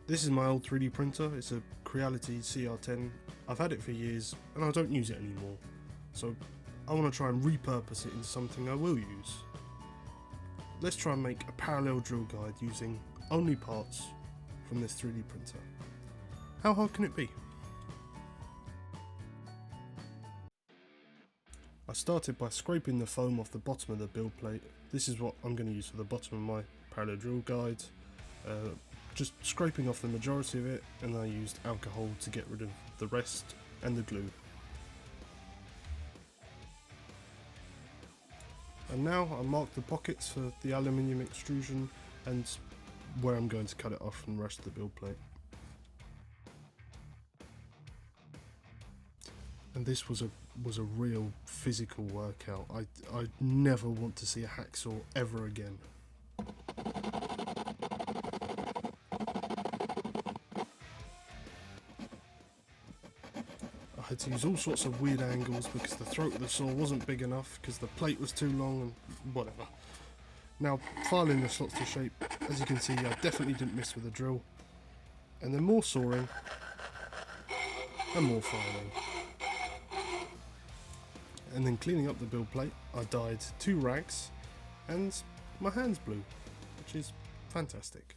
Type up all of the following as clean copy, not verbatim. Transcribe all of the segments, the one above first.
This is my old 3D printer, it's a Creality CR10. I've had it for years and I don't use it anymore, so I want to try and repurpose it into something I will use. Let's try and make a parallel drill guide using only parts from this 3D printer. How hard can it be? I started by scraping the foam off the bottom of the build plate. This is what I'm going to use for the bottom of my parallel drill guide. Just scraping off the majority of it, and I used alcohol to get rid of the rest and the glue. And now I marked the pockets for the aluminium extrusion and where I'm going to cut it off from the rest of the build plate. And this was a real physical workout. I never want to see a hacksaw ever again. I had to use all sorts of weird angles because the throat of the saw wasn't big enough because the plate was too long and whatever. Now, filing the slots to shape, as you can see, I definitely didn't miss with the drill. And then more sawing and more filing. And then cleaning up the build plate, I dyed 2 rags and my hands blue, which is fantastic.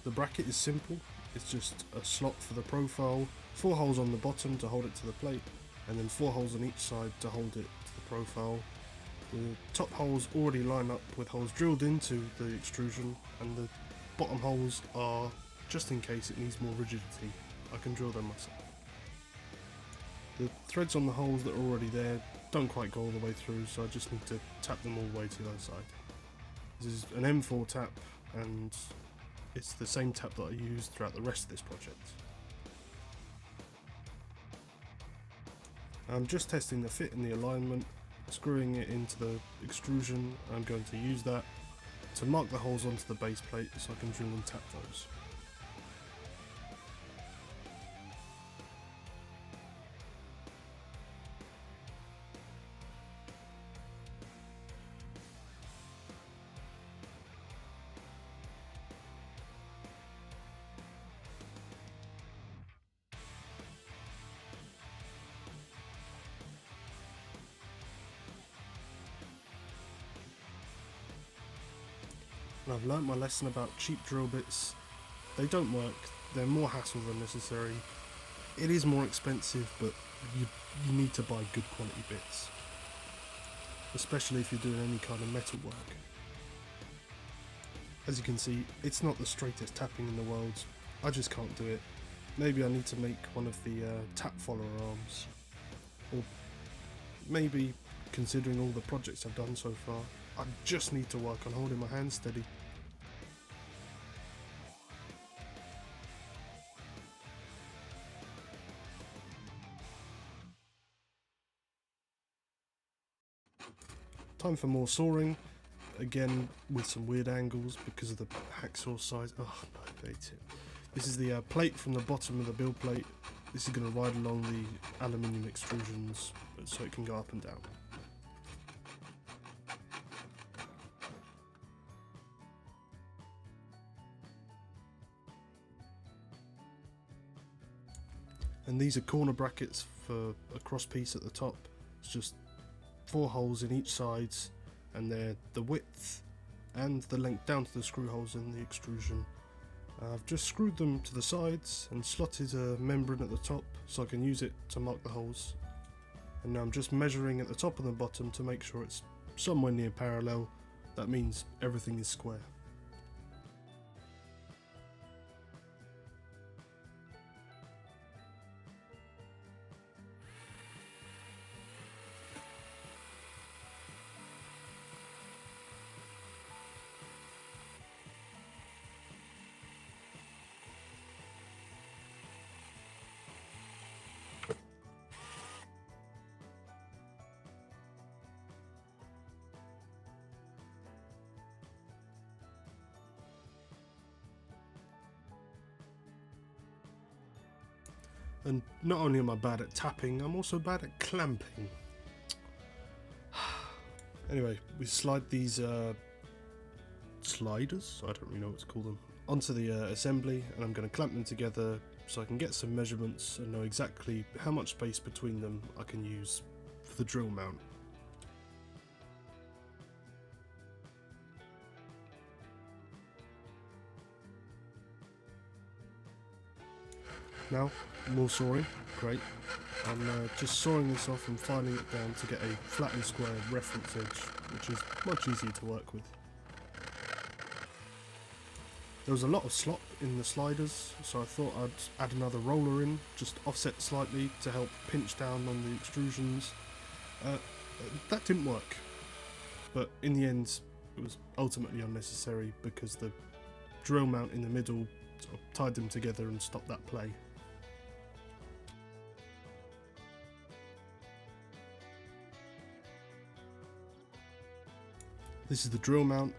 The bracket is simple, it's just a slot for the profile, 4 holes on the bottom to hold it to the plate, and then 4 holes on each side to hold it to the profile. The top holes already line up with holes drilled into the extrusion, and the bottom holes are just in case it needs more rigidity. I can drill them myself. The threads on the holes that are already there don't quite go all the way through, so I just need to tap them all the way to the other side. This is an M4 tap, and it's the same tap that I used throughout the rest of this project. I'm just testing the fit and the alignment, screwing it into the extrusion. I'm going to use that to mark the holes onto the base plate so I can drill and tap those. And I've learnt my lesson about cheap drill bits. They don't work, they're more hassle than necessary. It is more expensive, but you need to buy good quality bits, especially if you're doing any kind of metal work. As you can see, it's not the straightest tapping in the world. I just can't do it. Maybe I need to make one of the tap follower arms, or maybe, considering all the projects I've done so far, I just need to work on holding my hands steady. Time for more sawing, again with some weird angles because of the hacksaw size. Oh no, I hate it. This is the plate from the bottom of the build plate. This is going to ride along the aluminium extrusions so it can go up and down. And these are corner brackets for a cross piece at the top. It's just 4 holes in each side, and they're the width and the length down to the screw holes in the extrusion. I've just screwed them to the sides and slotted a membrane at the top so I can use it to mark the holes. And now I'm just measuring at the top and the bottom to make sure it's somewhere near parallel. That means everything is square. And not only am I bad at tapping, I'm also bad at clamping. Anyway, we slide these sliders, I don't really know what to call them, onto the assembly, and I'm going to clamp them together so I can get some measurements and know exactly how much space between them I can use for the drill mount. Now, more sawing, great. I'm just sawing this off and filing it down to get a flat and square reference edge, which is much easier to work with. There was a lot of slop in the sliders, so I thought I'd add another roller in, just offset slightly to help pinch down on the extrusions. That didn't work, but in the end it was ultimately unnecessary because the drill mount in the middle sort of tied them together and stopped that play. This is the drill mount.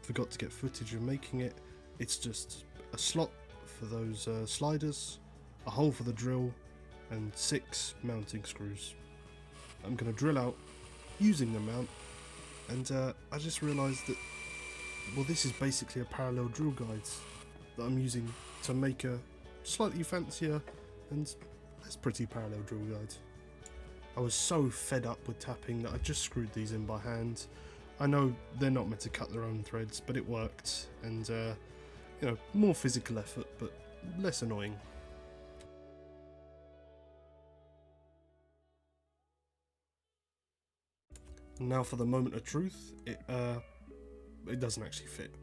Forgot to get footage of making it. It's just a slot for those sliders, a hole for the drill, and 6 mounting screws. I'm going to drill out using the mount, and I just realised that, well, this is basically a parallel drill guide that I'm using to make a slightly fancier and less pretty parallel drill guide. I was so fed up with tapping that I just screwed these in by hand. I know they're not meant to cut their own threads, but it worked, and you know, more physical effort, but less annoying. Now for the moment of truth, it doesn't actually fit.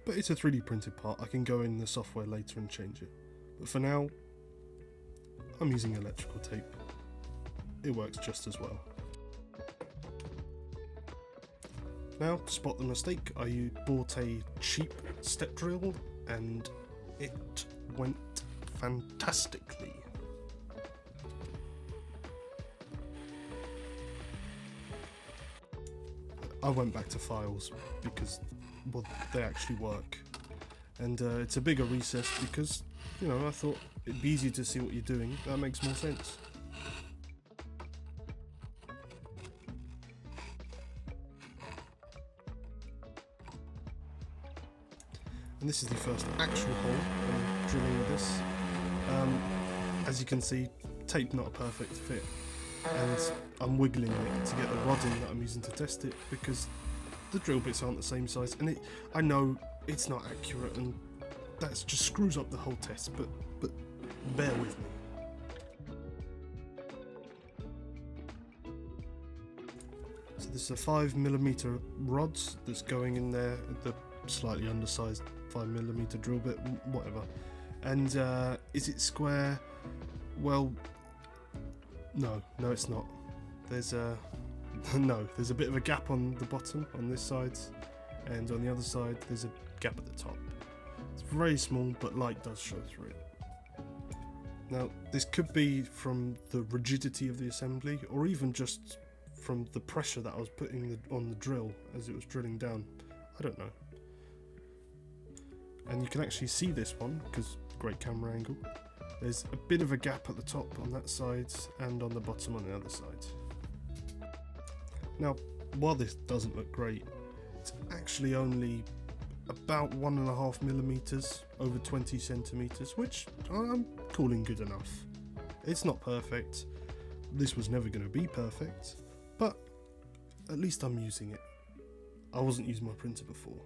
But it's a 3D printed part, I can go in the software later and change it. But for now, I'm using electrical tape. It works just as well. Now, to spot the mistake, I bought a cheap step drill and it went fantastically. I went back to files because, well, they actually work. And it's a bigger recess because, you know, I thought it'd be easier to see what you're doing. That makes more sense. And this is the first actual hole I'm drilling with this. As you can see, tape not a perfect fit, and I'm wiggling it to get the rod in that I'm using to test it because the drill bits aren't the same size, and I know it's not accurate, and that just screws up the whole test, but bear with me. So this is a 5mm rod that's going in there, the slightly undersized 5mm drill bit, whatever. And is it square? Well, no, it's not. There's a there's a bit of a gap on the bottom on this side, and on the other side there's a gap at the top. It's very small, but light does show through it. Now, this could be from the rigidity of the assembly, or even just from the pressure that I was putting on the drill as it was drilling down. I don't know. And you can actually see this one, because great camera angle. There's a bit of a gap at the top on that side, and on the bottom on the other side. Now, while this doesn't look great, it's actually only about 1.5mm over 20 centimeters, which I'm calling good enough. It's not perfect. This was never going to be perfect, but at least I'm using it. I wasn't using my printer before.